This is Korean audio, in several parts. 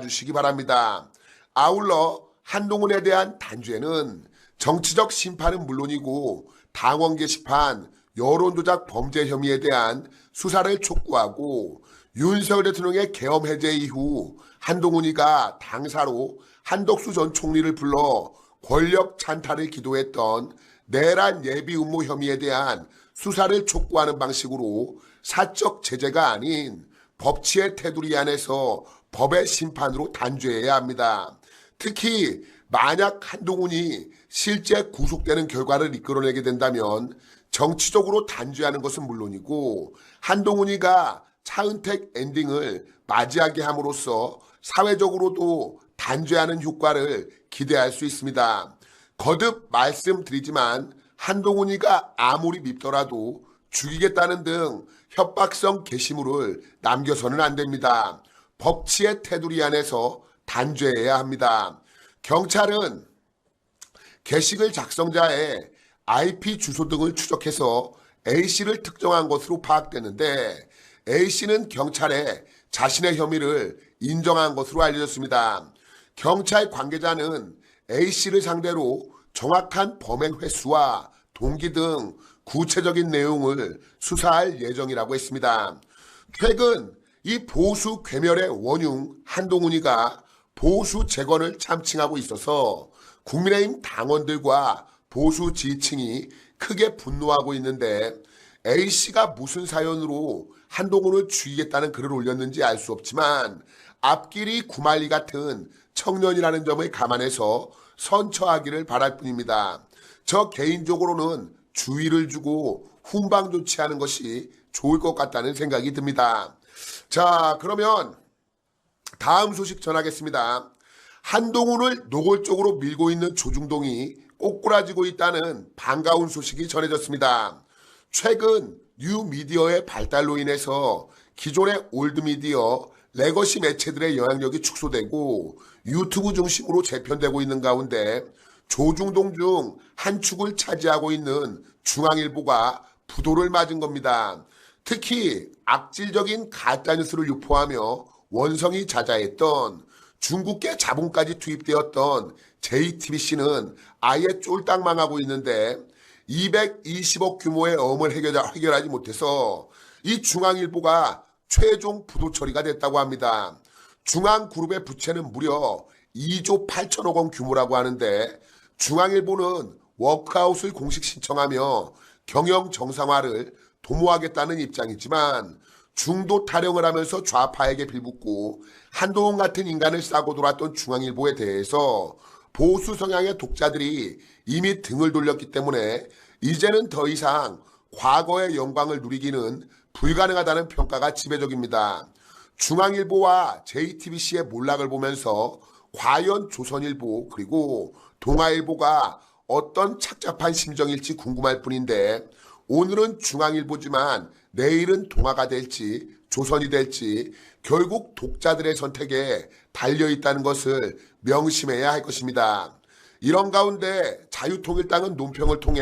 주시기 바랍니다. 아울러 한동훈에 대한 단죄는 정치적 심판은 물론이고 당원 게시판, 여론조작 범죄 혐의에 대한 수사를 촉구하고 윤석열 대통령의 계엄 해제 이후 한동훈이가 당사로 한덕수 전 총리를 불러 권력 찬탈을 기도했던 내란 예비 음모 혐의에 대한 수사를 촉구하는 방식으로 사적 제재가 아닌 법치의 테두리 안에서 법의 심판으로 단죄해야 합니다. 특히 만약 한동훈이 실제 구속되는 결과를 이끌어내게 된다면 정치적으로 단죄하는 것은 물론이고 한동훈이가 차은택 엔딩을 맞이하게 함으로써 사회적으로도 단죄하는 효과를 기대할 수 있습니다. 거듭 말씀드리지만 한동훈이가 아무리 밉더라도 죽이겠다는 등 협박성 게시물을 남겨서는 안 됩니다. 법치의 테두리 안에서 단죄해야 합니다. 경찰은 게시글 작성자의 IP 주소 등을 추적해서 A씨를 특정한 것으로 파악되는데 A씨는 경찰에 자신의 혐의를 인정한 것으로 알려졌습니다. 경찰 관계자는 A씨를 상대로 정확한 범행 횟수와 동기 등 구체적인 내용을 수사할 예정이라고 했습니다. 최근 이 보수 괴멸의 원흉 한동훈이가 보수 재건을 참칭하고 있어서 국민의힘 당원들과 보수 지지층이 크게 분노하고 있는데 A씨가 무슨 사연으로 한동훈을 죽이겠다는 글을 올렸는지 알 수 없지만 앞길이 구말리 같은 청년이라는 점을 감안해서 선처하기를 바랄 뿐입니다. 저 개인적으로는 주의를 주고 훈방 조치하는 것이 좋을 것 같다는 생각이 듭니다. 자, 그러면 다음 소식 전하겠습니다. 한동훈을 노골적으로 밀고 있는 조중동이 꼬꾸라지고 있다는 반가운 소식이 전해졌습니다. 최근 뉴미디어의 발달로 인해서 기존의 올드미디어, 레거시 매체들의 영향력이 축소되고 유튜브 중심으로 재편되고 있는 가운데 조중동 중 한 축을 차지하고 있는 중앙일보가 부도를 맞은 겁니다. 특히 악질적인 가짜뉴스를 유포하며 원성이 자자했던 중국계 자본까지 투입되었던 JTBC는 아예 쫄딱 망하고 있는데 220억 규모의 어음을 해결하지 못해서 이 중앙일보가 최종 부도 처리가 됐다고 합니다. 중앙그룹의 부채는 무려 2조 8천억 원 규모라고 하는데 중앙일보는 워크아웃을 공식 신청하며 경영 정상화를 도모하겠다는 입장이지만 중도 타령을 하면서 좌파에게 빌붙고 한동훈 같은 인간을 싸고 돌았던 중앙일보에 대해서 보수 성향의 독자들이 이미 등을 돌렸기 때문에 이제는 더 이상 과거의 영광을 누리기는 불가능하다는 평가가 지배적입니다. 중앙일보와 JTBC의 몰락을 보면서 과연 조선일보 그리고 동아일보가 어떤 착잡한 심정일지 궁금할 뿐인데 오늘은 중앙일보지만 내일은 동아가 될지 조선이 될지 결국 독자들의 선택에 달려있다는 것을 명심해야 할 것입니다. 이런 가운데 자유통일당은 논평을 통해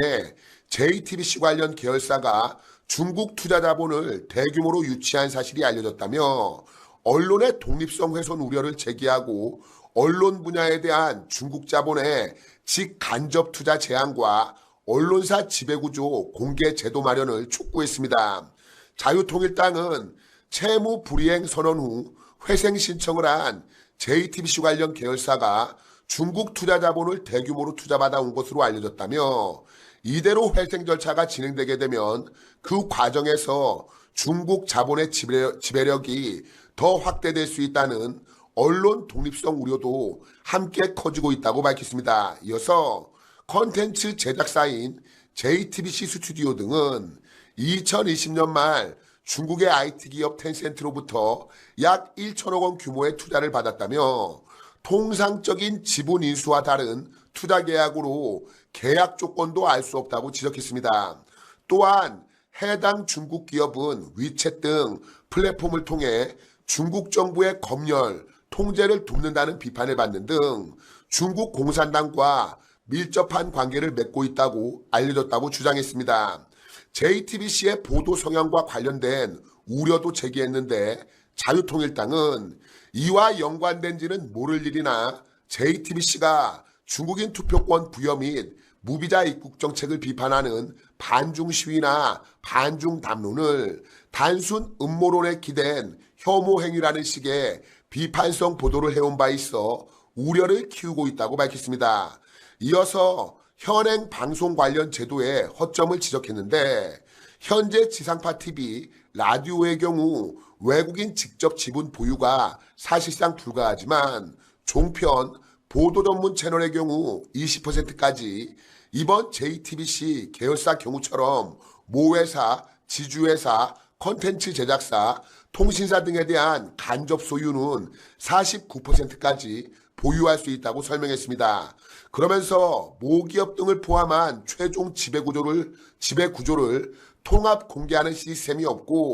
JTBC 관련 계열사가 중국 투자 자본을 대규모로 유치한 사실이 알려졌다며 언론의 독립성 훼손 우려를 제기하고 언론 분야에 대한 중국 자본의 직간접 투자 제한과 언론사 지배구조 공개 제도 마련을 촉구했습니다. 자유통일당은 채무 불이행 선언 후 회생 신청을 한 JTBC 관련 계열사가 중국 투자 자본을 대규모로 투자받아 온 것으로 알려졌다며 이대로 회생 절차가 진행되게 되면 그 과정에서 중국 자본의 지배력이 더 확대될 수 있다는 언론 독립성 우려도 함께 커지고 있다고 밝혔습니다. 이어서 컨텐츠 제작사인 JTBC 스튜디오 등은 2020년 말 중국의 IT 기업 텐센트로부터 약 1천억 원 규모의 투자를 받았다며 통상적인 지분 인수와 다른 투자 계약으로 계약 조건도 알 수 없다고 지적했습니다. 또한 해당 중국 기업은 위챗 등 플랫폼을 통해 중국 정부의 검열, 통제를 돕는다는 비판을 받는 등 중국 공산당과 밀접한 관계를 맺고 있다고 알려졌다고 주장했습니다. JTBC의 보도 성향과 관련된 우려도 제기했는데 자유통일당은 이와 연관된지는 모를 일이나 JTBC가 중국인 투표권 부여 및 무비자 입국 정책을 비판하는 반중 시위나 반중 담론을 단순 음모론에 기댄 혐오 행위라는 식의 비판성 보도를 해온 바 있어 우려를 키우고 있다고 밝혔습니다. 이어서 현행 방송 관련 제도의 허점을 지적했는데 현재 지상파 TV, 라디오의 경우 외국인 직접 지분 보유가 사실상 불가하지만 종편, 보도 전문 채널의 경우 20%까지 이번 JTBC 계열사 경우처럼 모회사, 지주회사, 컨텐츠 제작사, 통신사 등에 대한 간접 소유는 49%까지 보유할 수 있다고 설명했습니다. 그러면서 모기업 등을 포함한 최종 지배 구조를 통합 공개하는 시스템이 없고